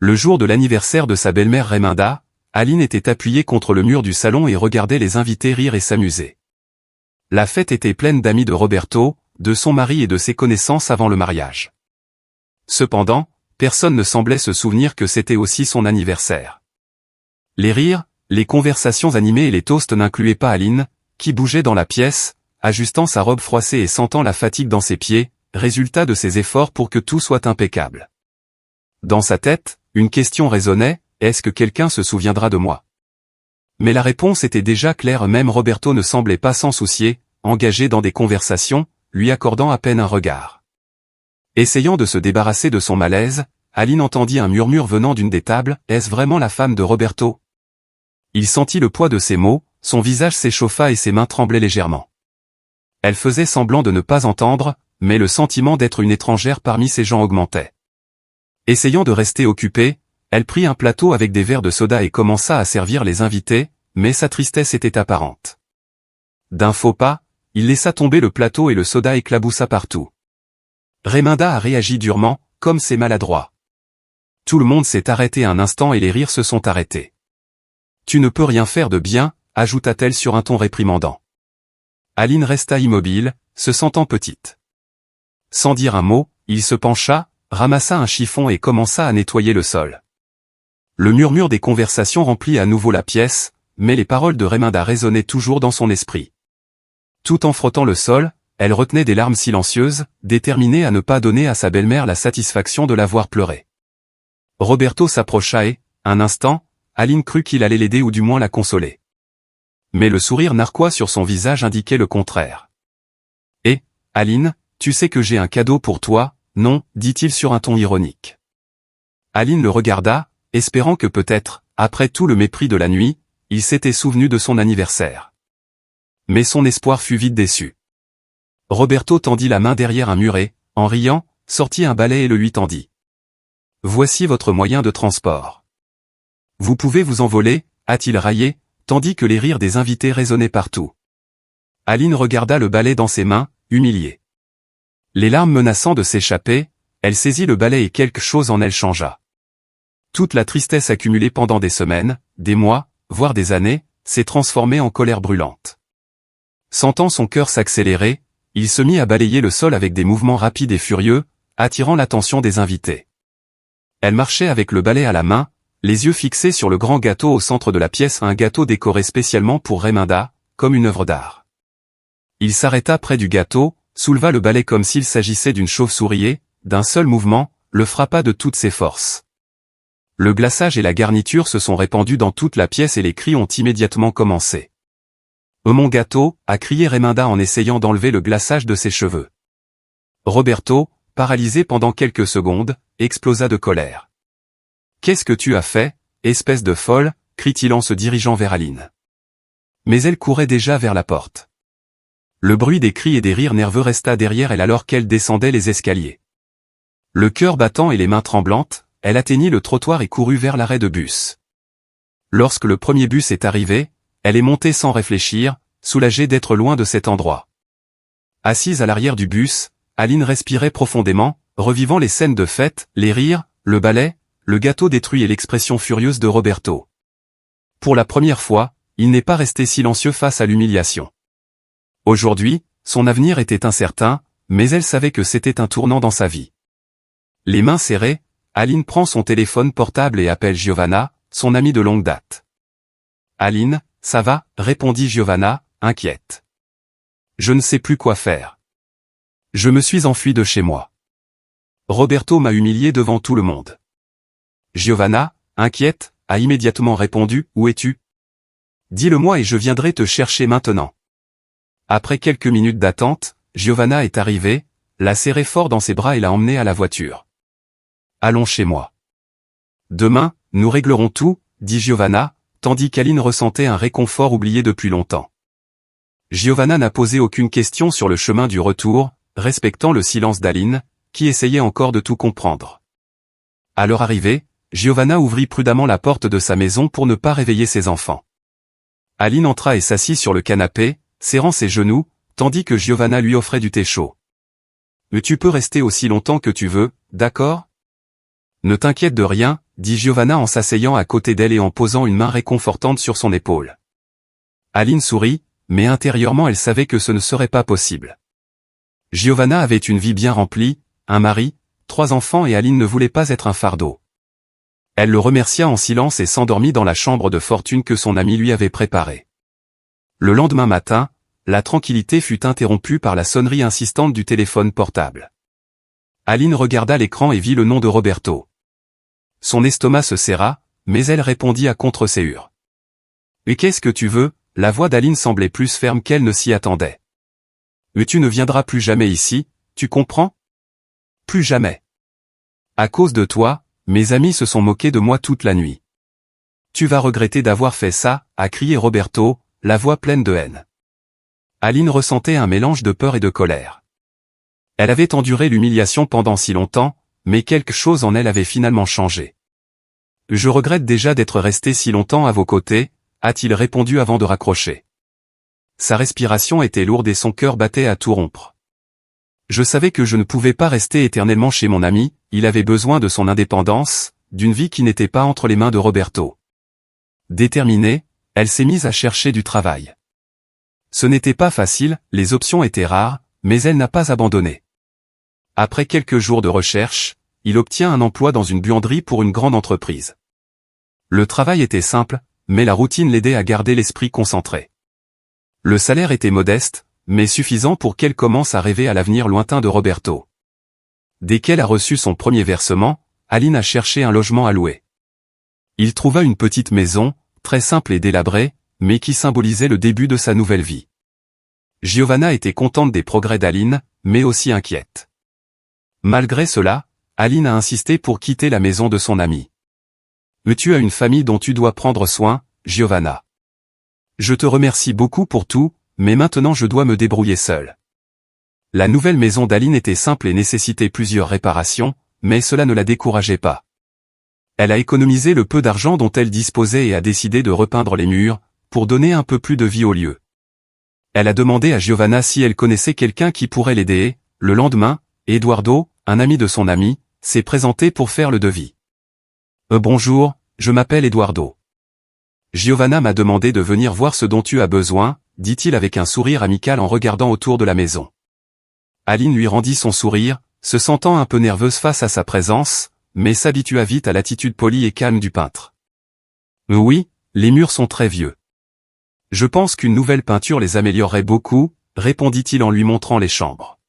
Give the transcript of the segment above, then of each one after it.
Le jour de l'anniversaire de sa belle-mère Rayminda, Aline était appuyée contre le mur du salon et regardait les invités rire et s'amuser. La fête était pleine d'amis de Roberto, de son mari et de ses connaissances avant le mariage. Cependant, personne ne semblait se souvenir que c'était aussi son anniversaire. Les rires, les conversations animées et les toasts n'incluaient pas Aline, qui bougeait dans la pièce, ajustant sa robe froissée et sentant la fatigue dans ses pieds, résultat de ses efforts pour que tout soit impeccable. Dans sa tête, une question résonnait, est-ce que quelqu'un se souviendra de moi? Mais la réponse était déjà claire, même Roberto ne semblait pas s'en soucier, engagé dans des conversations, lui accordant à peine un regard. Essayant de se débarrasser de son malaise, Aline entendit un murmure venant d'une des tables, est-ce vraiment la femme de Roberto? Il sentit le poids de ces mots, son visage s'échauffa et ses mains tremblaient légèrement. Elle faisait semblant de ne pas entendre, mais le sentiment d'être une étrangère parmi ces gens augmentait. Essayant de rester occupée, elle prit un plateau avec des verres de soda et commença à servir les invités, mais sa tristesse était apparente. D'un faux pas, il laissa tomber le plateau et le soda éclaboussa partout. Rayminda a réagi durement, comme c'est maladroit. Tout le monde s'est arrêté un instant et les rires se sont arrêtés. Tu ne peux rien faire de bien, ajouta-t-elle sur un ton réprimandant. Aline resta immobile, se sentant petite. Sans dire un mot, il se pencha, ramassa un chiffon et commença à nettoyer le sol. Le murmure des conversations remplit à nouveau la pièce, mais les paroles de Rayminda résonnaient toujours dans son esprit. Tout en frottant le sol, elle retenait des larmes silencieuses, déterminée à ne pas donner à sa belle-mère la satisfaction de la voir pleurer. Roberto s'approcha et, un instant, Aline crut qu'il allait l'aider ou du moins la consoler. Mais le sourire narquois sur son visage indiquait le contraire. « Eh, Aline, tu sais que j'ai un cadeau pour toi, non ?» dit-il sur un ton ironique. Aline le regarda, espérant que peut-être, après tout le mépris de la nuit, il s'était souvenu de son anniversaire. Mais son espoir fut vite déçu. Roberto tendit la main derrière un muret, en riant, sortit un balai et le lui tendit. « Voici votre moyen de transport. Vous pouvez vous envoler » a-t-il raillé, tandis que les rires des invités résonnaient partout. Aline regarda le balai dans ses mains, humiliée. Les larmes menaçant de s'échapper, elle saisit le balai et quelque chose en elle changea. Toute la tristesse accumulée pendant des semaines, des mois, voire des années, s'est transformée en colère brûlante. Sentant son cœur s'accélérer, il se mit à balayer le sol avec des mouvements rapides et furieux, attirant l'attention des invités. Elle marchait avec le balai à la main, les yeux fixés sur le grand gâteau au centre de la pièce, un gâteau décoré spécialement pour Rayminda, comme une œuvre d'art. Il s'arrêta près du gâteau, souleva le balai comme s'il s'agissait d'une chauve-souris et, d'un seul mouvement, le frappa de toutes ses forces. Le glaçage et la garniture se sont répandus dans toute la pièce et les cris ont immédiatement commencé. « Oh mon gâteau !» a crié Rayminda en essayant d'enlever le glaçage de ses cheveux. Roberto, paralysé pendant quelques secondes, explosa de colère. « Qu'est-ce que tu as fait, espèce de folle ?» crie-t-il en se dirigeant vers Aline. Mais elle courait déjà vers la porte. Le bruit des cris et des rires nerveux resta derrière elle alors qu'elle descendait les escaliers. Le cœur battant et les mains tremblantes, elle atteignit le trottoir et courut vers l'arrêt de bus. Lorsque le premier bus est arrivé, elle est montée sans réfléchir, soulagée d'être loin de cet endroit. Assise à l'arrière du bus, Aline respirait profondément, revivant les scènes de fête, les rires, le balai, le gâteau détruit et l'expression furieuse de Roberto. Pour la première fois, il n'est pas resté silencieux face à l'humiliation. Aujourd'hui, son avenir était incertain, mais elle savait que c'était un tournant dans sa vie. Les mains serrées, Aline prend son téléphone portable et appelle Giovanna, son amie de longue date. « Aline, ça va ?» répondit Giovanna, inquiète. « Je ne sais plus quoi faire. Je me suis enfuie de chez moi. Roberto m'a humiliée devant tout le monde. » Giovanna, inquiète, a immédiatement répondu « Où es-tu ? Dis-le-moi et je viendrai te chercher maintenant. » Après quelques minutes d'attente, Giovanna est arrivée, l'a serrée fort dans ses bras et l'a emmenée à la voiture. « Allons chez moi. Demain, nous réglerons tout, » dit Giovanna, tandis qu'Aline ressentait un réconfort oublié depuis longtemps. Giovanna n'a posé aucune question sur le chemin du retour, respectant le silence d'Aline, qui essayait encore de tout comprendre. À leur arrivée, Giovanna ouvrit prudemment la porte de sa maison pour ne pas réveiller ses enfants. Aline entra et s'assit sur le canapé, serrant ses genoux, tandis que Giovanna lui offrait du thé chaud. « Tu peux rester aussi longtemps que tu veux, d'accord ? Ne t'inquiète de rien, dit Giovanna en s'asseyant à côté d'elle et en posant une main réconfortante sur son épaule. Aline sourit, mais intérieurement elle savait que ce ne serait pas possible. Giovanna avait une vie bien remplie, un mari, 3 enfants et Aline ne voulait pas être un fardeau. Elle le remercia en silence et s'endormit dans la chambre de fortune que son ami lui avait préparée. Le lendemain matin, la tranquillité fut interrompue par la sonnerie insistante du téléphone portable. Aline regarda l'écran et vit le nom de Roberto. Son estomac se serra, mais elle répondit à contre-séhure. « Et qu'est-ce que tu veux ?» La voix d'Aline semblait plus ferme qu'elle ne s'y attendait. « Mais tu ne viendras plus jamais ici, tu comprends ? Plus jamais. À cause de toi, mes amis se sont moqués de moi toute la nuit. Tu vas regretter d'avoir fait ça, » a crié Roberto, la voix pleine de haine. Aline ressentait un mélange de peur et de colère. Elle avait enduré l'humiliation pendant si longtemps, mais quelque chose en elle avait finalement changé. « Je regrette déjà d'être resté si longtemps à vos côtés, » a-t-il répondu avant de raccrocher. Sa respiration était lourde et son cœur battait à tout rompre. Je savais que je ne pouvais pas rester éternellement chez mon ami, il avait besoin de son indépendance, d'une vie qui n'était pas entre les mains de Roberto. Déterminée, elle s'est mise à chercher du travail. Ce n'était pas facile, les options étaient rares, mais elle n'a pas abandonné. Après quelques jours de recherche, il obtient un emploi dans une buanderie pour une grande entreprise. Le travail était simple, mais la routine l'aidait à garder l'esprit concentré. Le salaire était modeste, mais suffisant pour qu'elle commence à rêver à l'avenir lointain de Roberto. Dès qu'elle a reçu son premier versement, Aline a cherché un logement à louer. Il trouva une petite maison, très simple et délabrée, mais qui symbolisait le début de sa nouvelle vie. Giovanna était contente des progrès d'Aline, mais aussi inquiète. Malgré cela, Aline a insisté pour quitter la maison de son ami. « Mais tu as une famille dont tu dois prendre soin, Giovanna. Je te remercie beaucoup pour tout, mais maintenant je dois me débrouiller seule. » La nouvelle maison d'Aline était simple et nécessitait plusieurs réparations, mais cela ne la décourageait pas. Elle a économisé le peu d'argent dont elle disposait et a décidé de repeindre les murs, pour donner un peu plus de vie au lieu. Elle a demandé à Giovanna si elle connaissait quelqu'un qui pourrait l'aider. Le lendemain, Eduardo, un ami de son ami, s'est présenté pour faire le devis. « Bonjour, je m'appelle Eduardo. Giovanna m'a demandé de venir voir ce dont tu as besoin, » dit-il avec un sourire amical en regardant autour de la maison. Aline lui rendit son sourire, se sentant un peu nerveuse face à sa présence, mais s'habitua vite à l'attitude polie et calme du peintre. « Oui, les murs sont très vieux. Je pense qu'une nouvelle peinture les améliorerait beaucoup, » répondit-il en lui montrant les chambres.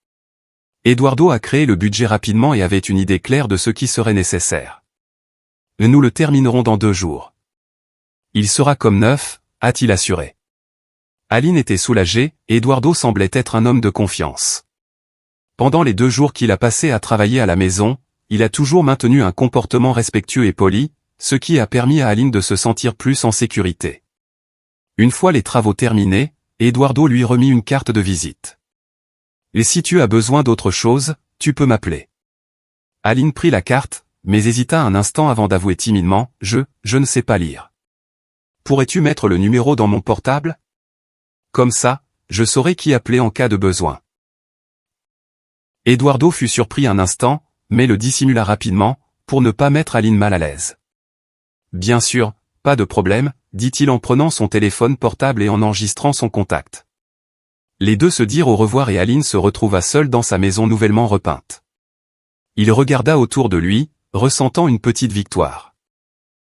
Eduardo a créé le budget rapidement et avait une idée claire de ce qui serait nécessaire. « Nous le terminerons dans 2 jours. Il sera comme neuf, » a-t-il assuré. Aline était soulagée, Eduardo semblait être un homme de confiance. Pendant les 2 jours qu'il a passés à travailler à la maison, il a toujours maintenu un comportement respectueux et poli, ce qui a permis à Aline de se sentir plus en sécurité. Une fois les travaux terminés, Eduardo lui remit une carte de visite. « Et si tu as besoin d'autre chose, tu peux m'appeler. » Aline prit la carte, mais hésita un instant avant d'avouer timidement « Je ne sais pas lire. Pourrais-tu mettre le numéro dans mon portable ? Comme ça, je saurai qui appeler en cas de besoin. » Eduardo fut surpris un instant, mais le dissimula rapidement, pour ne pas mettre Aline mal à l'aise. « Bien sûr, pas de problème, » dit-il en prenant son téléphone portable et en enregistrant son contact. Les deux se dirent au revoir et Aline se retrouva seule dans sa maison nouvellement repeinte. Il regarda autour de lui, ressentant une petite victoire.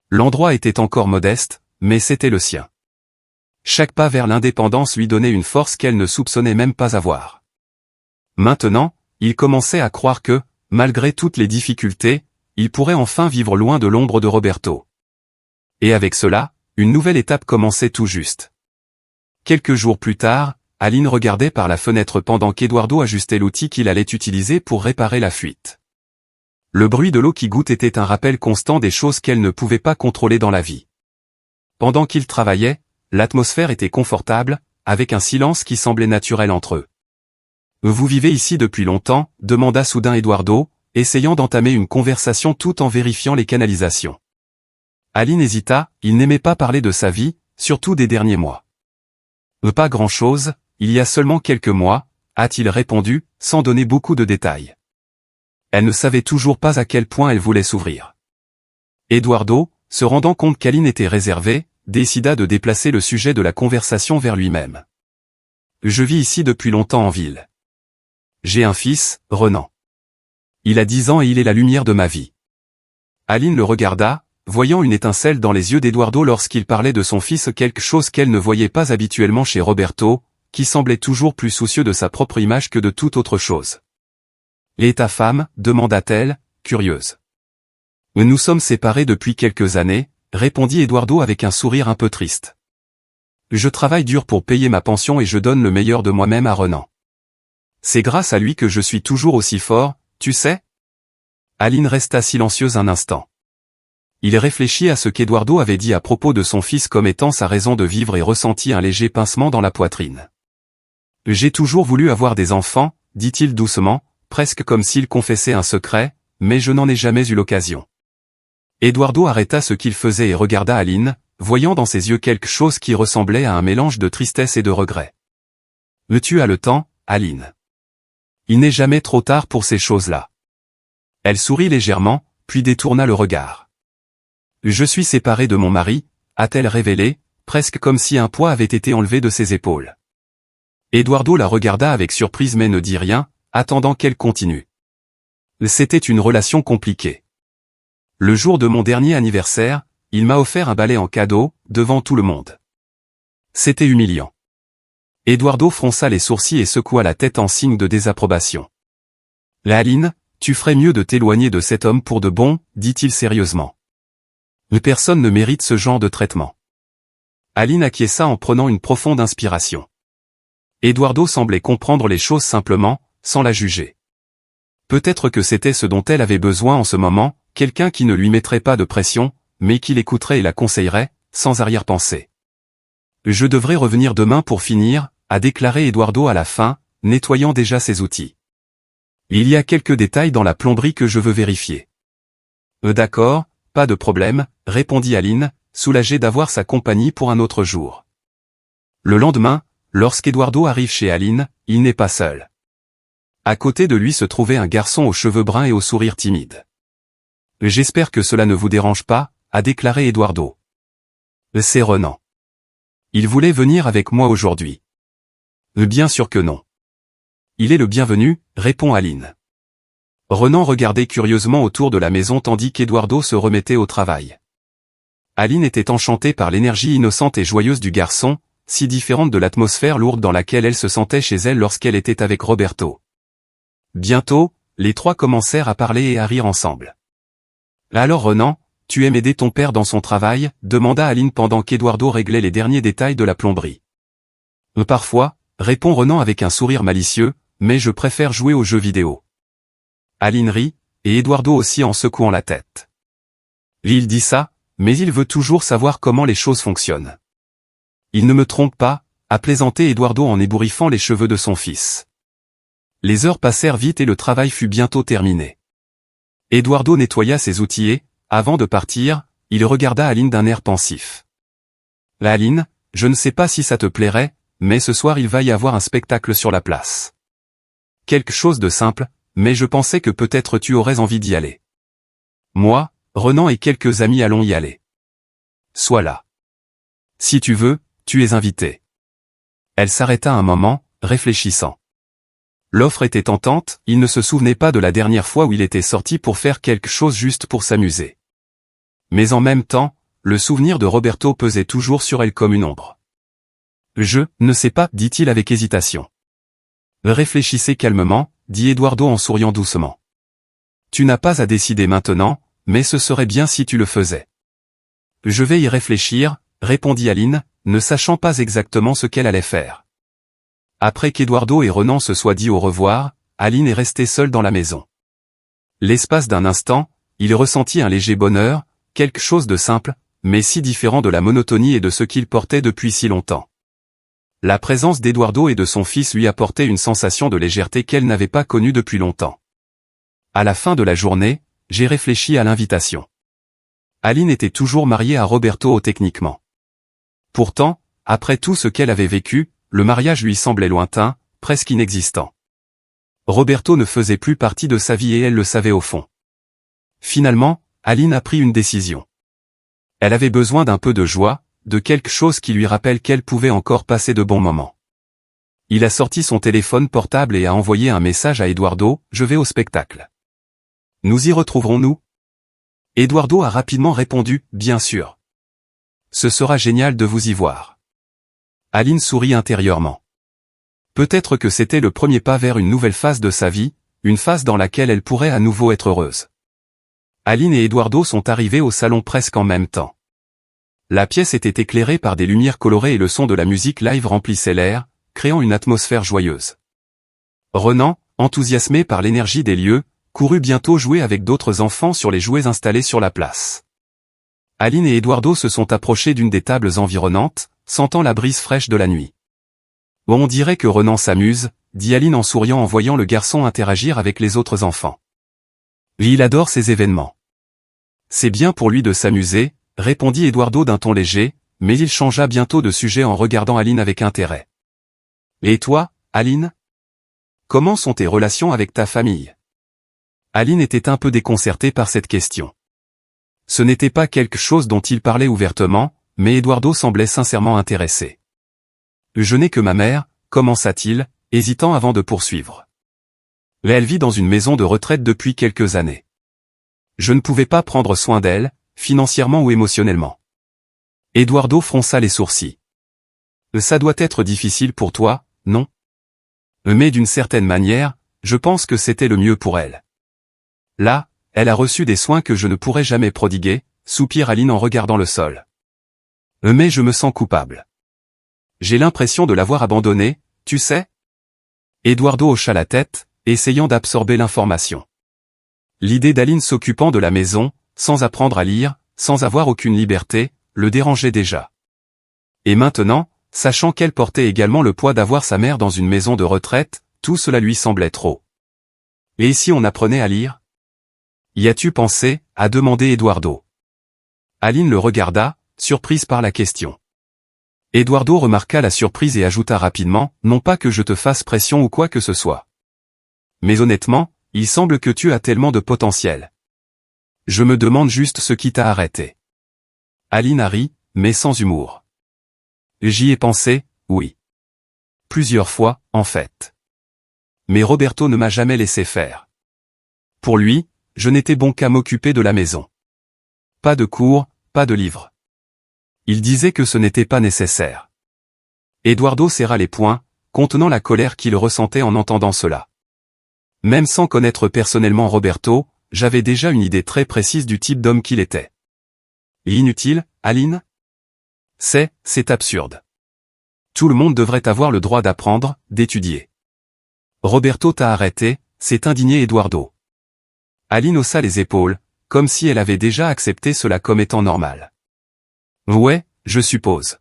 L'endroit était encore modeste, mais c'était le sien. Chaque pas vers l'indépendance lui donnait une force qu'elle ne soupçonnait même pas avoir. Maintenant, il commençait à croire que, malgré toutes les difficultés, il pourrait enfin vivre loin de l'ombre de Roberto. Et avec cela, une nouvelle étape commençait tout juste. Quelques jours plus tard, Aline regardait par la fenêtre pendant qu'Eduardo ajustait l'outil qu'il allait utiliser pour réparer la fuite. Le bruit de l'eau qui goutte était un rappel constant des choses qu'elle ne pouvait pas contrôler dans la vie. Pendant qu'ils travaillaient, l'atmosphère était confortable, avec un silence qui semblait naturel entre eux. « Vous vivez ici depuis longtemps ?» demanda soudain Eduardo, essayant d'entamer une conversation tout en vérifiant les canalisations. Aline hésita, il n'aimait pas parler de sa vie, surtout des derniers mois. « Pas grand-chose, il y a seulement quelques mois » a-t-il répondu, sans donner beaucoup de détails. Elle ne savait toujours pas à quel point elle voulait s'ouvrir. Eduardo, se rendant compte qu'Aline était réservée, décida de déplacer le sujet de la conversation vers lui-même. Je vis ici depuis longtemps en ville. J'ai un fils, Renan. Il a 10 ans et il est la lumière de ma vie. Aline le regarda, voyant une étincelle dans les yeux d'Eduardo lorsqu'il parlait de son fils, quelque chose qu'elle ne voyait pas habituellement chez Roberto, qui semblait toujours plus soucieux de sa propre image que de toute autre chose. « Et ta femme » demanda-t-elle, curieuse. « Nous sommes séparés depuis quelques années », répondit Eduardo avec un sourire un peu triste. « Je travaille dur pour payer ma pension et je donne le meilleur de moi-même à Renan. C'est grâce à lui que je suis toujours aussi fort, tu sais ?» Aline resta silencieuse un instant. Il réfléchit à ce qu'Eduardo avait dit à propos de son fils comme étant sa raison de vivre et ressentit un léger pincement dans la poitrine. « J'ai toujours voulu avoir des enfants, dit-il doucement, presque comme s'il confessait un secret, mais je n'en ai jamais eu l'occasion. » Eduardo arrêta ce qu'il faisait et regarda Aline, voyant dans ses yeux quelque chose qui ressemblait à un mélange de tristesse et de regret. « Tu as le temps, Aline. Il n'est jamais trop tard pour ces choses-là. » Elle sourit légèrement, puis détourna le regard. « Je suis séparée de mon mari », a-t-elle révélé, presque comme si un poids avait été enlevé de ses épaules. Eduardo la regarda avec surprise mais ne dit rien, attendant qu'elle continue. « C'était une relation compliquée. Le jour de mon dernier anniversaire, il m'a offert un balai en cadeau, devant tout le monde. C'était humiliant. » Eduardo fronça les sourcils et secoua la tête en signe de désapprobation. « Aline, tu ferais mieux de t'éloigner de cet homme pour de bon, dit-il sérieusement. Personne ne mérite ce genre de traitement. » Aline acquiesça en prenant une profonde inspiration. Eduardo semblait comprendre les choses simplement, sans la juger. Peut-être que c'était ce dont elle avait besoin en ce moment, quelqu'un qui ne lui mettrait pas de pression, mais qui l'écouterait et la conseillerait, sans arrière-pensée. « Je devrais revenir demain pour finir, » a déclaré Eduardo à la fin, nettoyant déjà ses outils. « Il y a quelques détails dans la plomberie que je veux vérifier. » D'accord, pas de problème, répondit Aline, soulagée d'avoir sa compagnie pour un autre jour. Le lendemain, lorsqu'Eduardo arrive chez Aline, il n'est pas seul. À côté de lui se trouvait un garçon aux cheveux bruns et au sourire timide. « J'espère que cela ne vous dérange pas, » a déclaré Eduardo. « C'est Renan. Il voulait venir avec moi aujourd'hui. » « Bien sûr que non. »« Il est le bienvenu, » répond Aline. Renan regardait curieusement autour de la maison tandis qu'Eduardo se remettait au travail. Aline était enchantée par l'énergie innocente et joyeuse du garçon, si différente de l'atmosphère lourde dans laquelle elle se sentait chez elle lorsqu'elle était avec Roberto. Bientôt, les trois commencèrent à parler et à rire ensemble. « Alors Renan, tu aimes aider ton père dans son travail ?» demanda Aline pendant qu'Eduardo réglait les derniers détails de la plomberie. « Parfois », répond Renan avec un sourire malicieux, « mais je préfère jouer aux jeux vidéo. » Aline rit, et Eduardo aussi en secouant la tête. Il dit ça, mais il veut toujours savoir comment les choses fonctionnent. Il ne me trompe pas, a plaisanté Eduardo en ébouriffant les cheveux de son fils. Les heures passèrent vite et le travail fut bientôt terminé. Eduardo nettoya ses outils et, avant de partir, il regarda Aline d'un air pensif. « Aline, je ne sais pas si ça te plairait, mais ce soir il va y avoir un spectacle sur la place. Quelque chose de simple, mais je pensais que peut-être tu aurais envie d'y aller. Moi, Renan et quelques amis allons y aller. Sois là. Si tu veux, tu es invité. » Elle s'arrêta un moment, réfléchissant. L'offre était tentante, il ne se souvenait pas de la dernière fois où il était sorti pour faire quelque chose juste pour s'amuser. Mais en même temps, le souvenir de Roberto pesait toujours sur elle comme une ombre. « Je ne sais pas, » dit-il avec hésitation. « Réfléchissez calmement, » dit Eduardo en souriant doucement. « Tu n'as pas à décider maintenant, mais ce serait bien si tu le faisais. »« Je vais y réfléchir, » répondit Aline, ne sachant pas exactement ce qu'elle allait faire. Après qu'Eduardo et Renan se soient dit au revoir, Aline est restée seule dans la maison. L'espace d'un instant, il ressentit un léger bonheur, quelque chose de simple, mais si différent de la monotonie et de ce qu'il portait depuis si longtemps. La présence d'Eduardo et de son fils lui apportait une sensation de légèreté qu'elle n'avait pas connue depuis longtemps. À la fin de la journée, j'ai réfléchi à l'invitation. Aline était toujours mariée à Roberto techniquement. Pourtant, après tout ce qu'elle avait vécu, le mariage lui semblait lointain, presque inexistant. Roberto ne faisait plus partie de sa vie et elle le savait au fond. Finalement, Aline a pris une décision. Elle avait besoin d'un peu de joie, de quelque chose qui lui rappelle qu'elle pouvait encore passer de bons moments. Il a sorti son téléphone portable et a envoyé un message à Eduardo, « Je vais au spectacle. Nous y retrouverons-nous » Eduardo a rapidement répondu, « Bien sûr. Ce sera génial de vous y voir. » Aline sourit intérieurement. Peut-être que c'était le premier pas vers une nouvelle phase de sa vie, une phase dans laquelle elle pourrait à nouveau être heureuse. Aline et Eduardo sont arrivés au salon presque en même temps. La pièce était éclairée par des lumières colorées et le son de la musique live remplissait l'air, créant une atmosphère joyeuse. Renan, enthousiasmé par l'énergie des lieux, courut bientôt jouer avec d'autres enfants sur les jouets installés sur la place. Aline et Eduardo se sont approchés d'une des tables environnantes, sentant la brise fraîche de la nuit. « On dirait que Renan s'amuse », dit Aline en souriant en voyant le garçon interagir avec les autres enfants. « Il adore ces événements. »« C'est bien pour lui de s'amuser », répondit Eduardo d'un ton léger, mais il changea bientôt de sujet en regardant Aline avec intérêt. « Et toi, Aline ? Comment sont tes relations avec ta famille ?» Aline était un peu déconcertée par cette question. Ce n'était pas quelque chose dont il parlait ouvertement, mais Eduardo semblait sincèrement intéressé. « Je n'ai que ma mère », commença-t-il, hésitant avant de poursuivre. « Elle vit dans une maison de retraite depuis quelques années. Je ne pouvais pas prendre soin d'elle, financièrement ou émotionnellement. » Eduardo fronça les sourcils. « Ça doit être difficile pour toi, non ? Mais d'une certaine manière, je pense que c'était le mieux pour elle. Là, elle a reçu des soins que je ne pourrais jamais prodiguer, » soupire Aline en regardant le sol. « Mais je me sens coupable. J'ai l'impression de l'avoir abandonnée, tu sais ?» Eduardo hocha la tête, essayant d'absorber l'information. L'idée d'Aline s'occupant de la maison, sans apprendre à lire, sans avoir aucune liberté, le dérangeait déjà. Et maintenant, sachant qu'elle portait également le poids d'avoir sa mère dans une maison de retraite, tout cela lui semblait trop. « Et si on apprenait à lire ? Y as-tu pensé ?» a demandé Eduardo. Aline le regarda, surprise par la question. Eduardo remarqua la surprise et ajouta rapidement, « Non pas que je te fasse pression ou quoi que ce soit. Mais honnêtement, il semble que tu as tellement de potentiel. Je me demande juste ce qui t'a arrêté. » Aline a ri, mais sans humour. « J'y ai pensé, oui. Plusieurs fois, en fait. Mais Roberto ne m'a jamais laissé faire. Pour lui, je n'étais bon qu'à m'occuper de la maison. Pas de cours, pas de livres. Il disait que ce n'était pas nécessaire. » Eduardo serra les poings, contenant la colère qu'il ressentait en entendant cela. Même sans connaître personnellement Roberto, j'avais déjà une idée très précise du type d'homme qu'il était. Et inutile, Aline ? C'est absurde. Tout le monde devrait avoir le droit d'apprendre, d'étudier. Roberto t'a arrêté, s'est indigné Eduardo. Aline haussa les épaules, comme si elle avait déjà accepté cela comme étant normal. Ouais, je suppose.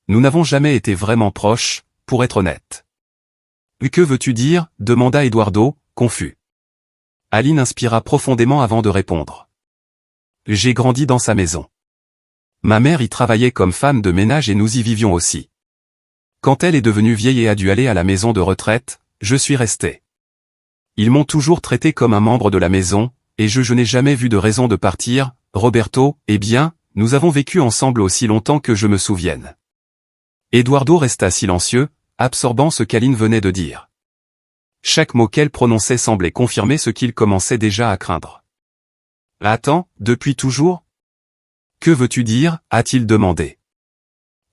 Nous n'avons jamais été vraiment proches, pour être honnête. Que veux-tu dire ? Demanda Eduardo, confus. Aline inspira profondément avant de répondre. J'ai grandi dans sa maison. Ma mère y travaillait comme femme de ménage et nous y vivions aussi. Quand elle est devenue vieille et a dû aller à la maison de retraite, je suis resté. Ils m'ont toujours traité comme un membre de la maison, et je n'ai jamais vu de raison de partir. Roberto, eh bien, nous avons vécu ensemble aussi longtemps que je me souvienne. Eduardo resta silencieux, absorbant ce qu'Aline venait de dire. Chaque mot qu'elle prononçait semblait confirmer ce qu'il commençait déjà à craindre. « Attends, depuis toujours ? Que veux-tu dire ?» a-t-il demandé.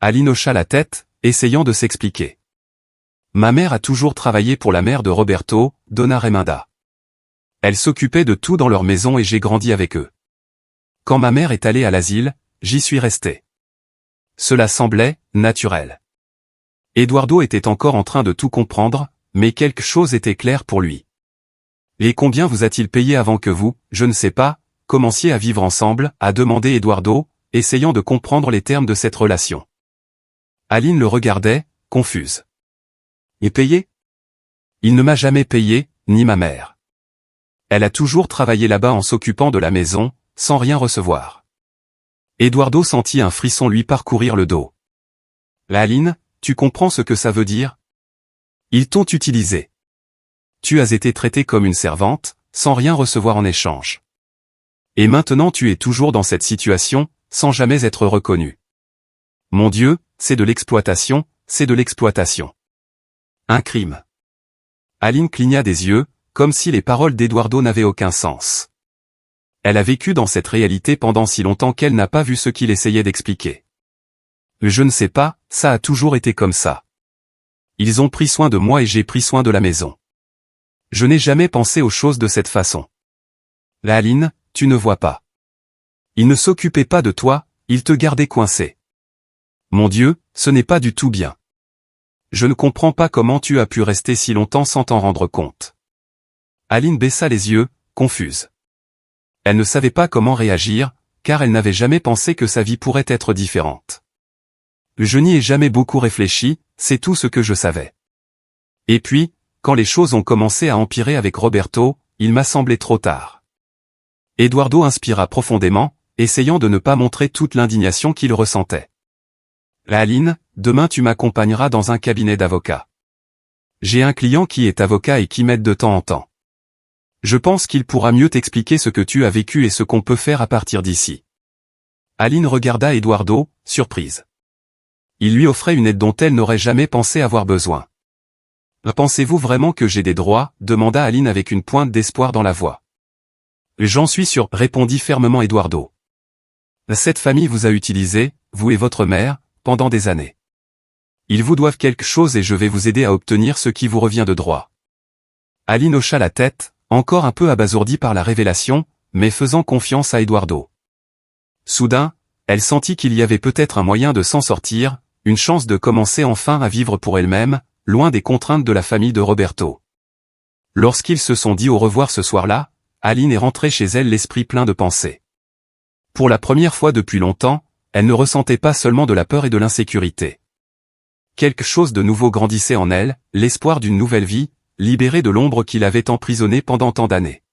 Aline hocha la tête, essayant de s'expliquer. « Ma mère a toujours travaillé pour la mère de Roberto, Donna Remenda. Elle s'occupait de tout dans leur maison et j'ai grandi avec eux. Quand ma mère est allée à l'asile, j'y suis resté. Cela semblait naturel. » Eduardo était encore en train de tout comprendre, mais quelque chose était clair pour lui. « Et combien vous a-t-il payé avant que vous, je ne sais pas, commenciez à vivre ensemble ?» a demandé Eduardo, essayant de comprendre les termes de cette relation. Aline le regardait, confuse. « Et payé ? Il ne m'a jamais payé, ni ma mère. Elle a toujours travaillé là-bas en s'occupant de la maison, sans rien recevoir. » Eduardo sentit un frisson lui parcourir le dos. « Aline, tu comprends ce que ça veut dire ? Ils t'ont utilisé. Tu as été traitée comme une servante, sans rien recevoir en échange. Et maintenant tu es toujours dans cette situation, sans jamais être reconnu. Mon Dieu, c'est de l'exploitation, c'est de l'exploitation. Un crime. Aline cligna des yeux, comme si les paroles d'Eduardo n'avaient aucun sens. Elle a vécu dans cette réalité pendant si longtemps qu'elle n'a pas vu ce qu'il essayait d'expliquer. Je ne sais pas, ça a toujours été comme ça. Ils ont pris soin de moi et j'ai pris soin de la maison. Je n'ai jamais pensé aux choses de cette façon. Aline, tu ne vois pas. Ils ne s'occupaient pas de toi, ils te gardaient coincé. Mon Dieu, ce n'est pas du tout bien. Je ne comprends pas comment tu as pu rester si longtemps sans t'en rendre compte. Aline baissa les yeux, confuse. Elle ne savait pas comment réagir, car elle n'avait jamais pensé que sa vie pourrait être différente. Je n'y ai jamais beaucoup réfléchi, c'est tout ce que je savais. Et puis, quand les choses ont commencé à empirer avec Roberto, il m'a semblé trop tard. Eduardo inspira profondément, essayant de ne pas montrer toute l'indignation qu'il ressentait. Aline, demain tu m'accompagneras dans un cabinet d'avocat. J'ai un client qui est avocat et qui m'aide de temps en temps. Je pense qu'il pourra mieux t'expliquer ce que tu as vécu et ce qu'on peut faire à partir d'ici. Aline regarda Eduardo, surprise. Il lui offrait une aide dont elle n'aurait jamais pensé avoir besoin. Pensez-vous vraiment que j'ai des droits? Demanda Aline avec une pointe d'espoir dans la voix. J'en suis sûr, répondit fermement Eduardo. Cette famille vous a utilisé, vous et votre mère, pendant des années. Ils vous doivent quelque chose et je vais vous aider à obtenir ce qui vous revient de droit. Aline hocha la tête, encore un peu abasourdie par la révélation, mais faisant confiance à Eduardo. Soudain, elle sentit qu'il y avait peut-être un moyen de s'en sortir, une chance de commencer enfin à vivre pour elle-même, loin des contraintes de la famille de Roberto. Lorsqu'ils se sont dit au revoir ce soir-là, Aline est rentrée chez elle l'esprit plein de pensées. Pour la première fois depuis longtemps, elle ne ressentait pas seulement de la peur et de l'insécurité. Quelque chose de nouveau grandissait en elle, l'espoir d'une nouvelle vie, libérée de l'ombre qui l'avait emprisonnée pendant tant d'années.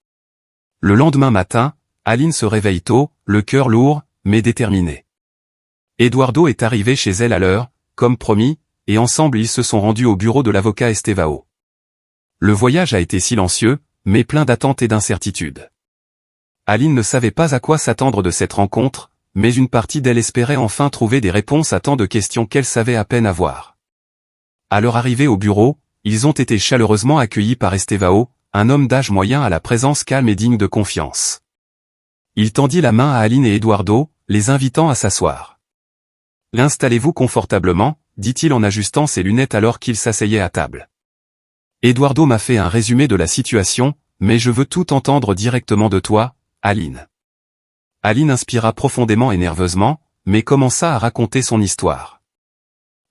Le lendemain matin, Aline se réveille tôt, le cœur lourd, mais déterminé. Eduardo est arrivé chez elle à l'heure, comme promis, et ensemble ils se sont rendus au bureau de l'avocat Estevao. Le voyage a été silencieux, mais plein d'attentes et d'incertitudes. Aline ne savait pas à quoi s'attendre de cette rencontre, mais une partie d'elle espérait enfin trouver des réponses à tant de questions qu'elle savait à peine avoir. À leur arrivée au bureau, ils ont été chaleureusement accueillis par Estevao, un homme d'âge moyen à la présence calme et digne de confiance. Il tendit la main à Aline et Eduardo, les invitant à s'asseoir. « Installez-vous confortablement », dit-il en ajustant ses lunettes alors qu'il s'asseyait à table. Eduardo m'a fait un résumé de la situation, mais je veux tout entendre directement de toi, Aline. Aline inspira profondément et nerveusement, mais commença à raconter son histoire.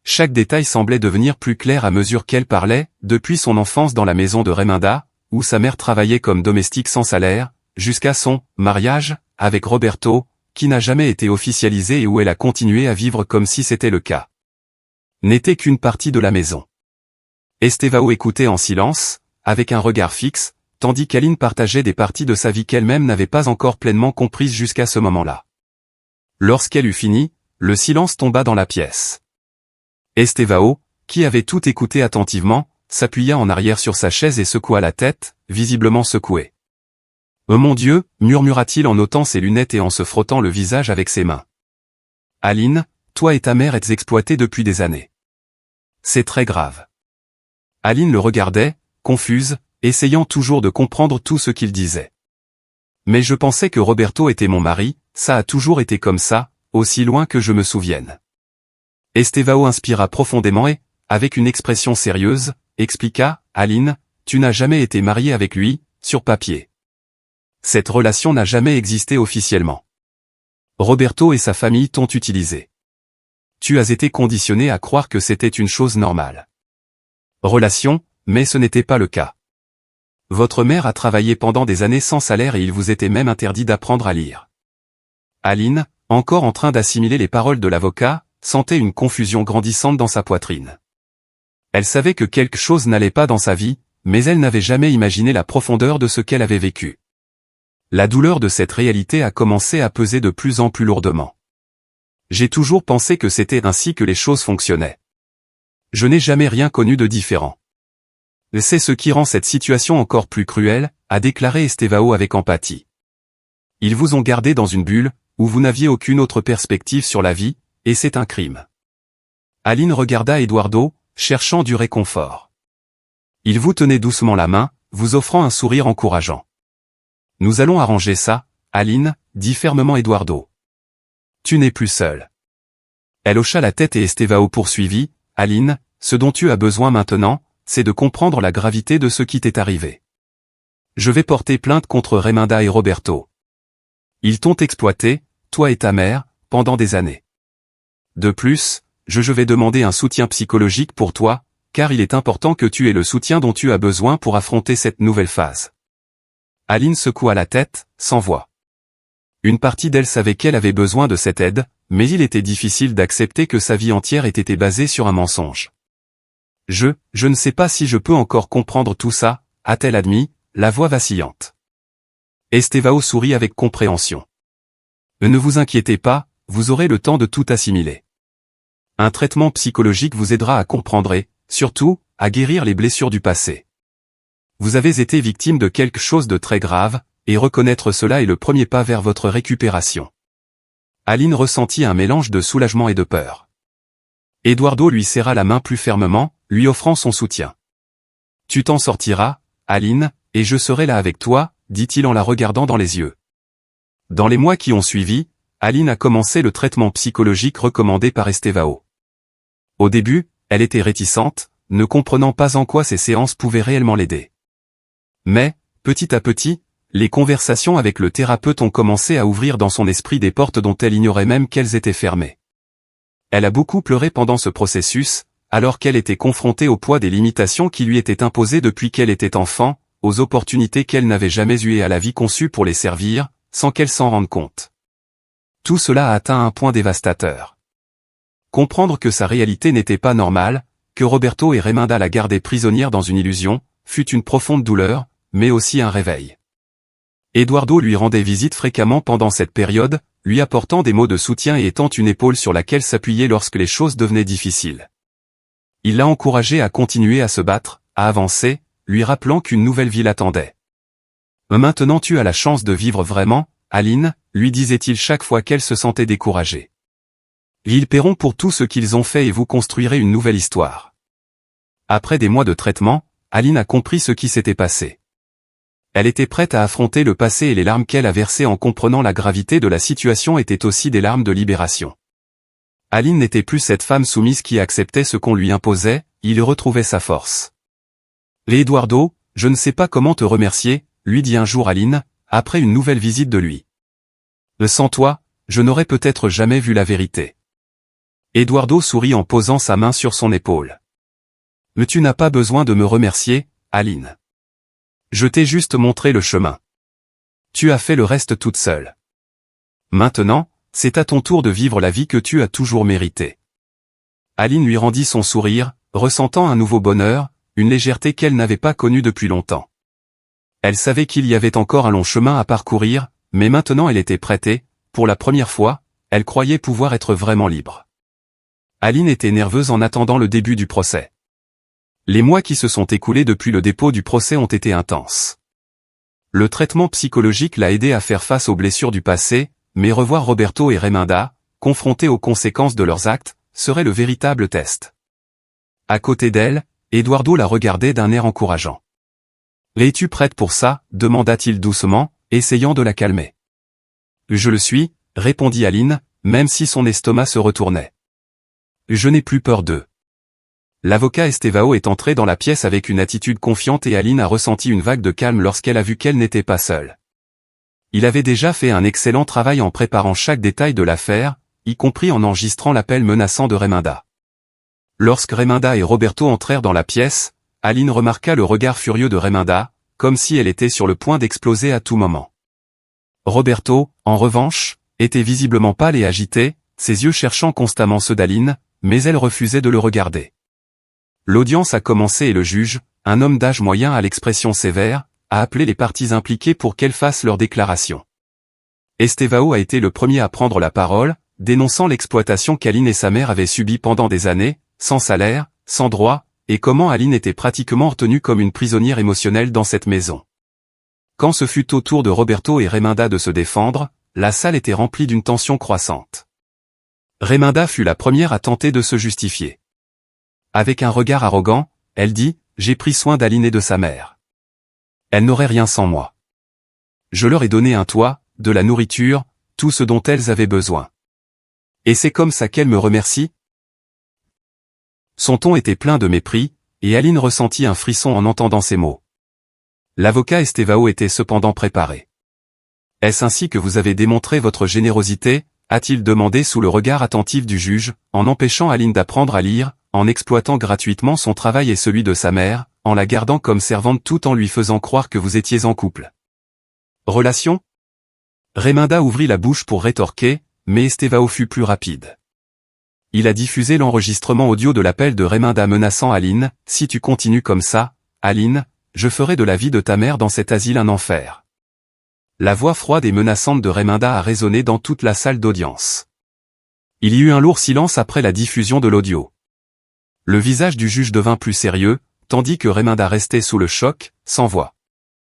Chaque détail semblait devenir plus clair à mesure qu'elle parlait, depuis son enfance dans la maison de Reminda, où sa mère travaillait comme domestique sans salaire, jusqu'à son mariage avec Roberto, qui n'a jamais été officialisé et où elle a continué à vivre comme si c'était le cas. N'était qu'une partie de la maison. Estevao écoutait en silence, avec un regard fixe, tandis qu'Aline partageait des parties de sa vie qu'elle-même n'avait pas encore pleinement comprises jusqu'à ce moment-là. Lorsqu'elle eut fini, le silence tomba dans la pièce. Estevao, qui avait tout écouté attentivement, s'appuya en arrière sur sa chaise et secoua la tête, visiblement secoué. « Oh mon Dieu » murmura-t-il en ôtant ses lunettes et en se frottant le visage avec ses mains. « Aline, toi et ta mère êtes exploités depuis des années. C'est très grave. » Aline le regardait, confuse, essayant toujours de comprendre tout ce qu'il disait. « Mais je pensais que Roberto était mon mari, ça a toujours été comme ça, aussi loin que je me souvienne. » Estevao inspira profondément et, avec une expression sérieuse, expliqua, « Aline, tu n'as jamais été mariée avec lui, sur papier. Cette relation n'a jamais existé officiellement. Roberto et sa famille t'ont utilisé. Tu as été conditionné à croire que c'était une chose normale. Relation, mais ce n'était pas le cas. Votre mère a travaillé pendant des années sans salaire et il vous était même interdit d'apprendre à lire. » Aline, encore en train d'assimiler les paroles de l'avocat, sentait une confusion grandissante dans sa poitrine. Elle savait que quelque chose n'allait pas dans sa vie, mais elle n'avait jamais imaginé la profondeur de ce qu'elle avait vécu. La douleur de cette réalité a commencé à peser de plus en plus lourdement. J'ai toujours pensé que c'était ainsi que les choses fonctionnaient. Je n'ai jamais rien connu de différent. C'est ce qui rend cette situation encore plus cruelle, a déclaré Estevao avec empathie. Ils vous ont gardé dans une bulle, où vous n'aviez aucune autre perspective sur la vie, et c'est un crime. Aline regarda Eduardo, cherchant du réconfort. Il vous tenait doucement la main, vous offrant un sourire encourageant. Nous allons arranger ça, Aline, dit fermement Eduardo. Tu n'es plus seule. Elle hocha la tête et Estevao poursuivit, Aline, ce dont tu as besoin maintenant, c'est de comprendre la gravité de ce qui t'est arrivé. Je vais porter plainte contre Reminda et Roberto. Ils t'ont exploité, toi et ta mère, pendant des années. De plus, je vais demander un soutien psychologique pour toi, car il est important que tu aies le soutien dont tu as besoin pour affronter cette nouvelle phase. Aline secoua la tête, sans voix. Une partie d'elle savait qu'elle avait besoin de cette aide, mais il était difficile d'accepter que sa vie entière ait été basée sur un mensonge. Je ne sais pas si je peux encore comprendre tout ça, a-t-elle admis, la voix vacillante. Estevao sourit avec compréhension. Ne vous inquiétez pas, vous aurez le temps de tout assimiler. Un traitement psychologique vous aidera à comprendre et, surtout, à guérir les blessures du passé. Vous avez été victime de quelque chose de très grave, et reconnaître cela est le premier pas vers votre récupération. Aline ressentit un mélange de soulagement et de peur. Eduardo lui serra la main plus fermement, lui offrant son soutien. Tu t'en sortiras, Aline, et je serai là avec toi, dit-il en la regardant dans les yeux. Dans les mois qui ont suivi, Aline a commencé le traitement psychologique recommandé par Estevao. Au début, elle était réticente, ne comprenant pas en quoi ces séances pouvaient réellement l'aider. Mais, petit à petit, les conversations avec le thérapeute ont commencé à ouvrir dans son esprit des portes dont elle ignorait même qu'elles étaient fermées. Elle a beaucoup pleuré pendant ce processus, alors qu'elle était confrontée au poids des limitations qui lui étaient imposées depuis qu'elle était enfant, aux opportunités qu'elle n'avait jamais eues et à la vie conçue pour les servir, sans qu'elle s'en rende compte. Tout cela a atteint un point dévastateur. Comprendre que sa réalité n'était pas normale, que Roberto et Reminda la gardaient prisonnière dans une illusion, fut une profonde douleur, mais aussi un réveil. Eduardo lui rendait visite fréquemment pendant cette période, lui apportant des mots de soutien et étant une épaule sur laquelle s'appuyer lorsque les choses devenaient difficiles. Il l'a encouragée à continuer à se battre, à avancer, lui rappelant qu'une nouvelle vie l'attendait. Maintenant tu as la chance de vivre vraiment, Aline, lui disait-il chaque fois qu'elle se sentait découragée. Ils paieront pour tout ce qu'ils ont fait et vous construirez une nouvelle histoire. Après des mois de traitement, Aline a compris ce qui s'était passé. Elle était prête à affronter le passé et les larmes qu'elle a versées en comprenant la gravité de la situation étaient aussi des larmes de libération. Aline n'était plus cette femme soumise qui acceptait ce qu'on lui imposait, il retrouvait sa force. Eduardo, je ne sais pas comment te remercier, lui dit un jour Aline, après une nouvelle visite de lui. Sans toi, je n'aurais peut-être jamais vu la vérité. Eduardo sourit en posant sa main sur son épaule. Mais tu n'as pas besoin de me remercier, Aline. Je t'ai juste montré le chemin. Tu as fait le reste toute seule. Maintenant, c'est à ton tour de vivre la vie que tu as toujours méritée. Aline lui rendit son sourire, ressentant un nouveau bonheur, une légèreté qu'elle n'avait pas connue depuis longtemps. Elle savait qu'il y avait encore un long chemin à parcourir, mais maintenant elle était prête et, pour la première fois, elle croyait pouvoir être vraiment libre. Aline était nerveuse en attendant le début du procès. Les mois qui se sont écoulés depuis le dépôt du procès ont été intenses. Le traitement psychologique l'a aidé à faire face aux blessures du passé, mais revoir Roberto et Reminda, confrontés aux conséquences de leurs actes, serait le véritable test. À côté d'elle, Eduardo la regardait d'un air encourageant. « Es-tu prête pour ça ?» demanda-t-il doucement, essayant de la calmer. « Je le suis », répondit Aline, même si son estomac se retournait. « Je n'ai plus peur d'eux. » L'avocat Estevao est entré dans la pièce avec une attitude confiante et Aline a ressenti une vague de calme lorsqu'elle a vu qu'elle n'était pas seule. Il avait déjà fait un excellent travail en préparant chaque détail de l'affaire, y compris en enregistrant l'appel menaçant de Reminda. Lorsque Reminda et Roberto entrèrent dans la pièce, Aline remarqua le regard furieux de Reminda, comme si elle était sur le point d'exploser à tout moment. Roberto, en revanche, était visiblement pâle et agité, ses yeux cherchant constamment ceux d'Aline, mais elle refusait de le regarder. L'audience a commencé et le juge, un homme d'âge moyen à l'expression sévère, a appelé les parties impliquées pour qu'elles fassent leur déclaration. Estevao a été le premier à prendre la parole, dénonçant l'exploitation qu'Aline et sa mère avaient subie pendant des années, sans salaire, sans droit, et comment Aline était pratiquement retenue comme une prisonnière émotionnelle dans cette maison. Quand ce fut au tour de Roberto et Reminda de se défendre, la salle était remplie d'une tension croissante. Reminda fut la première à tenter de se justifier. Avec un regard arrogant, elle dit « J'ai pris soin d'Aline et de sa mère. Elles n'auraient rien sans moi. Je leur ai donné un toit, de la nourriture, tout ce dont elles avaient besoin. Et c'est comme ça qu'elles me remercient ?» Son ton était plein de mépris, et Aline ressentit un frisson en entendant ces mots. L'avocat Estevao était cependant préparé. « Est-ce ainsi que vous avez démontré votre générosité ?» a-t-il demandé sous le regard attentif du juge, en empêchant Aline d'apprendre à lire, en exploitant gratuitement son travail et celui de sa mère, en la gardant comme servante tout en lui faisant croire que vous étiez en couple. Relation ? Reminda ouvrit la bouche pour rétorquer, mais Estevao fut plus rapide. Il a diffusé l'enregistrement audio de l'appel de Reminda menaçant Aline, « Si tu continues comme ça, Aline, je ferai de la vie de ta mère dans cet asile un enfer. » La voix froide et menaçante de Reminda a résonné dans toute la salle d'audience. Il y eut un lourd silence après la diffusion de l'audio. Le visage du juge devint plus sérieux, tandis que Reminda restait sous le choc, sans voix.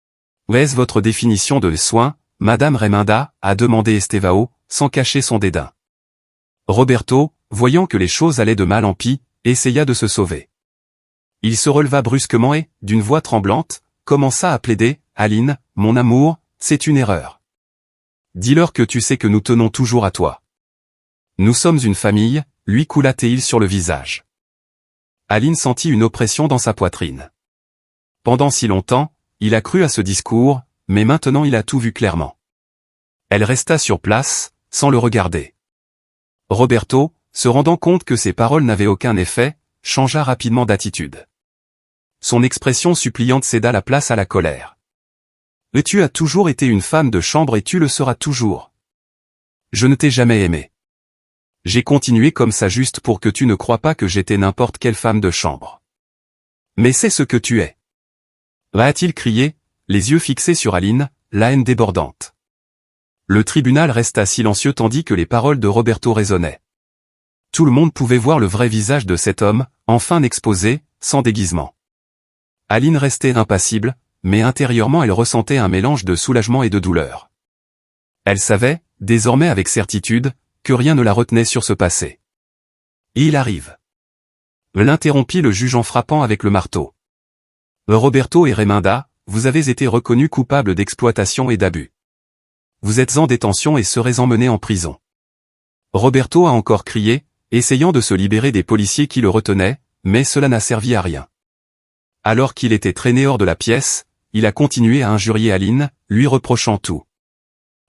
« Où est-ce votre définition de soin, Madame Reminda ?» a demandé Estevao, sans cacher son dédain. Roberto, voyant que les choses allaient de mal en pis, essaya de se sauver. Il se releva brusquement et, d'une voix tremblante, commença à plaider, « Aline, mon amour, c'est une erreur. Dis-leur que tu sais que nous tenons toujours à toi. Nous sommes une famille », lui coula-t-il sur le visage. Aline sentit une oppression dans sa poitrine. Pendant si longtemps, il a cru à ce discours, mais maintenant il a tout vu clairement. Elle resta sur place, sans le regarder. Roberto, se rendant compte que ses paroles n'avaient aucun effet, changea rapidement d'attitude. Son expression suppliante céda la place à la colère. « Tu as toujours été une femme de chambre et tu le seras toujours. Je ne t'ai jamais aimé. J'ai continué comme ça juste pour que tu ne crois pas que j'étais n'importe quelle femme de chambre. Mais c'est ce que tu es. » a-t-il crié, les yeux fixés sur Aline, la haine débordante. Le tribunal resta silencieux tandis que les paroles de Roberto résonnaient. Tout le monde pouvait voir le vrai visage de cet homme, enfin exposé, sans déguisement. Aline restait impassible, mais intérieurement elle ressentait un mélange de soulagement et de douleur. Elle savait, désormais avec certitude, que rien ne la retenait sur ce passé. « Il arrive. » l'interrompit le juge en frappant avec le marteau. « Roberto et Reminda, vous avez été reconnus coupables d'exploitation et d'abus. Vous êtes en détention et serez emmenés en prison. » Roberto a encore crié, essayant de se libérer des policiers qui le retenaient, mais cela n'a servi à rien. Alors qu'il était traîné hors de la pièce, il a continué à injurier Aline, lui reprochant tout.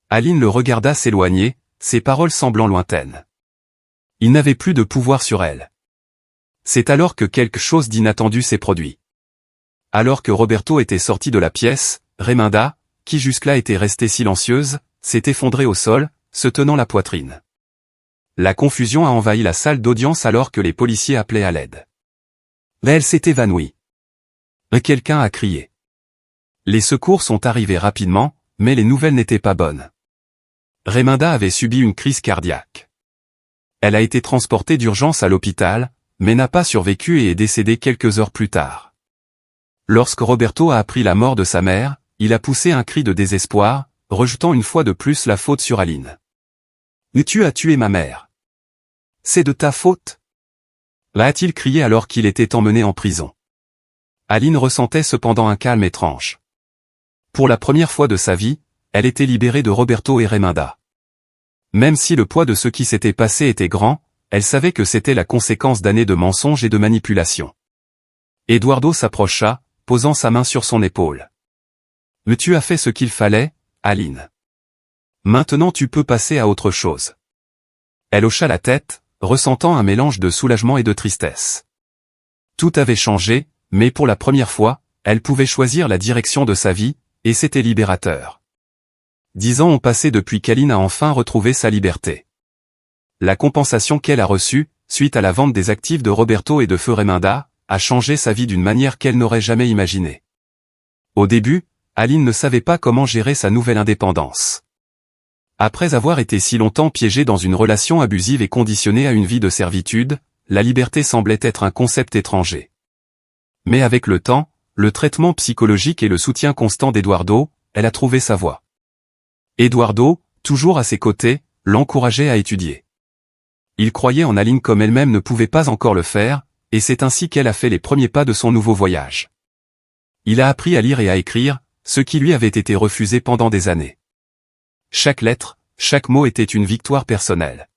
Aline le regarda s'éloigner, ses paroles semblant lointaines. Il n'avait plus de pouvoir sur elle. C'est alors que quelque chose d'inattendu s'est produit. Alors que Roberto était sorti de la pièce, Reminda, qui jusque-là était restée silencieuse, s'est effondrée au sol, se tenant la poitrine. La confusion a envahi la salle d'audience alors que les policiers appelaient à l'aide. Mais elle s'est évanouie. Quelqu'un a crié. Les secours sont arrivés rapidement, mais les nouvelles n'étaient pas bonnes. Reminda avait subi une crise cardiaque. Elle a été transportée d'urgence à l'hôpital, mais n'a pas survécu et est décédée quelques heures plus tard. Lorsque Roberto a appris la mort de sa mère, il a poussé un cri de désespoir, rejetant une fois de plus la faute sur Aline. « Tu as tué ma mère. C'est de ta faute ?» a-t-il crié alors qu'il était emmené en prison. Aline ressentait cependant un calme étrange. Pour la première fois de sa vie, elle était libérée de Roberto et Reminda. Même si le poids de ce qui s'était passé était grand, elle savait que c'était la conséquence d'années de mensonges et de manipulations. Eduardo s'approcha, posant sa main sur son épaule. « Mais tu as fait ce qu'il fallait, Aline. Maintenant tu peux passer à autre chose. » Elle hocha la tête, ressentant un mélange de soulagement et de tristesse. Tout avait changé, mais pour la première fois, elle pouvait choisir la direction de sa vie, et c'était libérateur. 10 ans ont passé depuis qu'Aline a enfin retrouvé sa liberté. La compensation qu'elle a reçue, suite à la vente des actifs de Roberto et de Feu Reminda, a changé sa vie d'une manière qu'elle n'aurait jamais imaginée. Au début, Aline ne savait pas comment gérer sa nouvelle indépendance. Après avoir été si longtemps piégée dans une relation abusive et conditionnée à une vie de servitude, la liberté semblait être un concept étranger. Mais avec le temps, le traitement psychologique et le soutien constant d'Eduardo, elle a trouvé sa voie. Eduardo, toujours à ses côtés, l'encourageait à étudier. Il croyait en Aline comme elle-même ne pouvait pas encore le faire, et c'est ainsi qu'elle a fait les premiers pas de son nouveau voyage. Il a appris à lire et à écrire, ce qui lui avait été refusé pendant des années. Chaque lettre, chaque mot était une victoire personnelle.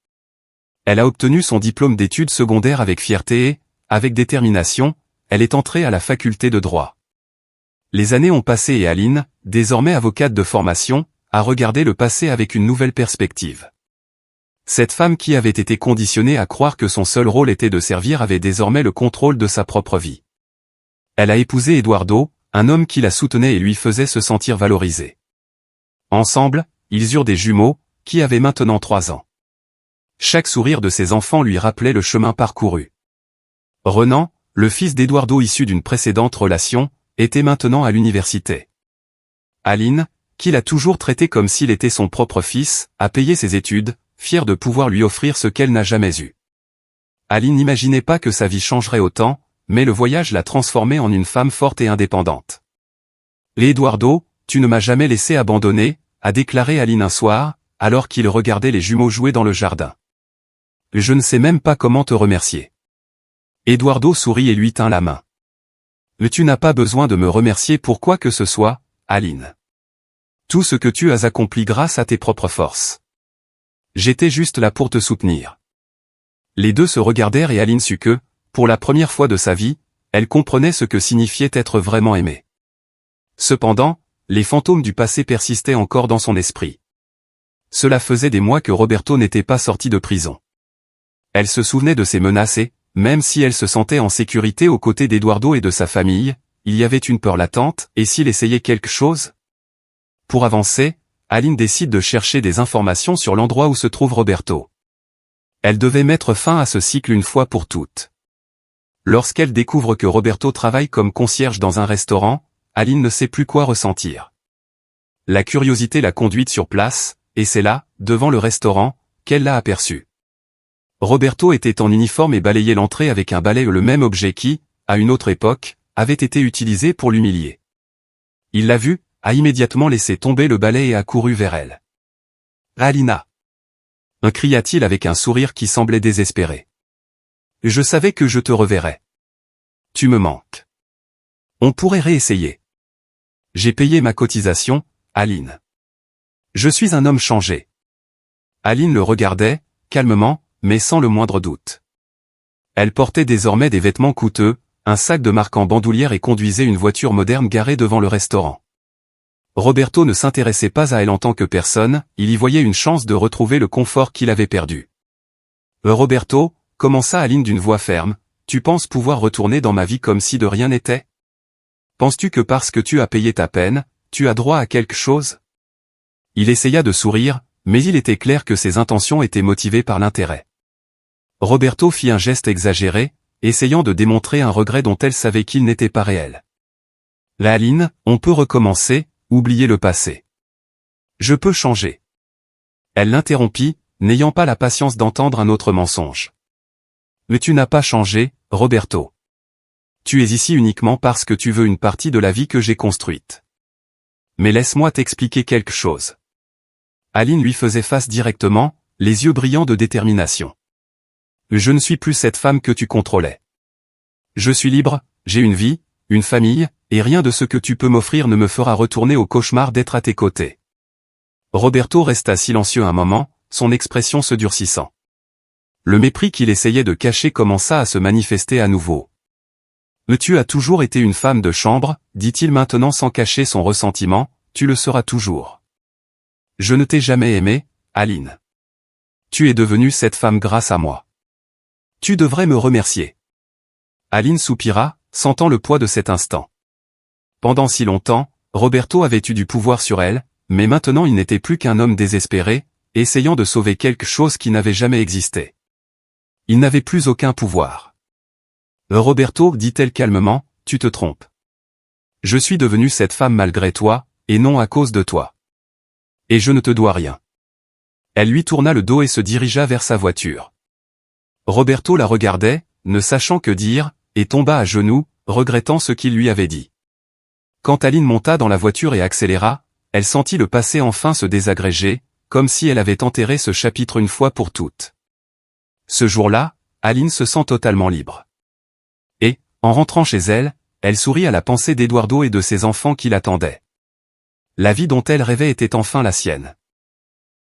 Elle a obtenu son diplôme d'études secondaires avec fierté et, avec détermination, elle est entrée à la faculté de droit. Les années ont passé et Aline, désormais avocate de formation, a regardé le passé avec une nouvelle perspective. Cette femme qui avait été conditionnée à croire que son seul rôle était de servir avait désormais le contrôle de sa propre vie. Elle a épousé Eduardo, un homme qui la soutenait et lui faisait se sentir valorisée. Ensemble, ils eurent des jumeaux, qui avaient maintenant 3 ans. Chaque sourire de ses enfants lui rappelait le chemin parcouru. Renan, le fils d'Eduardo issu d'une précédente relation, était maintenant à l'université. Aline, qui l'a toujours traité comme s'il était son propre fils, a payé ses études, fière de pouvoir lui offrir ce qu'elle n'a jamais eu. Aline n'imaginait pas que sa vie changerait autant, mais le voyage l'a transformée en une femme forte et indépendante. « Eduardo, tu ne m'as jamais laissé abandonner », a déclaré Aline un soir, alors qu'il regardait les jumeaux jouer dans le jardin. « Je ne sais même pas comment te remercier. » Eduardo sourit et lui tint la main. « Tu n'as pas besoin de me remercier pour quoi que ce soit, Aline. Tout ce que tu as accompli grâce à tes propres forces. J'étais juste là pour te soutenir. » Les deux se regardèrent et Aline sut que, pour la première fois de sa vie, elle comprenait ce que signifiait être vraiment aimée. Cependant, les fantômes du passé persistaient encore dans son esprit. Cela faisait des mois que Roberto n'était pas sorti de prison. Elle se souvenait de ses menaces et, même si elle se sentait en sécurité aux côtés d'Eduardo et de sa famille, il y avait une peur latente, et s'il essayait quelque chose? Pour avancer, Aline décide de chercher des informations sur l'endroit où se trouve Roberto. Elle devait mettre fin à ce cycle une fois pour toutes. Lorsqu'elle découvre que Roberto travaille comme concierge dans un restaurant, Aline ne sait plus quoi ressentir. La curiosité l'a conduite sur place, et c'est là, devant le restaurant, qu'elle l'a aperçu. Roberto était en uniforme et balayait l'entrée avec un balai, le même objet qui, à une autre époque, avait été utilisé pour l'humilier. Il l'a vue, a immédiatement laissé tomber le balai et a couru vers elle. « Alina !» cria-t-il avec un sourire qui semblait désespéré. « Je savais que je te reverrais. Tu me manques. On pourrait réessayer. J'ai payé ma cotisation, Aline. Je suis un homme changé. » Aline le regardait, calmement, mais sans le moindre doute. Elle portait désormais des vêtements coûteux, un sac de marque en bandoulière et conduisait une voiture moderne garée devant le restaurant. Roberto ne s'intéressait pas à elle en tant que personne, il y voyait une chance de retrouver le confort qu'il avait perdu. « Roberto », commença Aline d'une voix ferme, « tu penses pouvoir retourner dans ma vie comme si de rien n'était? Penses-tu que parce que tu as payé ta peine, tu as droit à quelque chose ?» Il essaya de sourire, mais il était clair que ses intentions étaient motivées par l'intérêt. Roberto fit un geste exagéré, essayant de démontrer un regret dont elle savait qu'il n'était pas réel. « Aline, on peut recommencer, oublier le passé. Je peux changer. » Elle l'interrompit, n'ayant pas la patience d'entendre un autre mensonge. « Mais tu n'as pas changé, Roberto. Tu es ici uniquement parce que tu veux une partie de la vie que j'ai construite. Mais laisse-moi t'expliquer quelque chose. » Aline lui faisait face directement, les yeux brillants de détermination. « Je ne suis plus cette femme que tu contrôlais. Je suis libre, j'ai une vie, une famille, et rien de ce que tu peux m'offrir ne me fera retourner au cauchemar d'être à tes côtés. » Roberto resta silencieux un moment, son expression se durcissant. Le mépris qu'il essayait de cacher commença à se manifester à nouveau. « Tu as toujours été une femme de chambre, dit-il maintenant sans cacher son ressentiment, tu le seras toujours. Je ne t'ai jamais aimé, Aline. Tu es devenue cette femme grâce à moi. Tu devrais me remercier. » Aline soupira, sentant le poids de cet instant. Pendant si longtemps, Roberto avait eu du pouvoir sur elle, mais maintenant il n'était plus qu'un homme désespéré, essayant de sauver quelque chose qui n'avait jamais existé. Il n'avait plus aucun pouvoir. « Roberto, dit-elle calmement, tu te trompes. Je suis devenue cette femme malgré toi, et non à cause de toi. Et je ne te dois rien. » Elle lui tourna le dos et se dirigea vers sa voiture. Roberto la regardait, ne sachant que dire, et tomba à genoux, regrettant ce qu'il lui avait dit. Quand Aline monta dans la voiture et accéléra, elle sentit le passé enfin se désagréger, comme si elle avait enterré ce chapitre une fois pour toutes. Ce jour-là, Aline se sent totalement libre. Et, en rentrant chez elle, elle sourit à la pensée d'Eduardo et de ses enfants qui l'attendaient. La vie dont elle rêvait était enfin la sienne.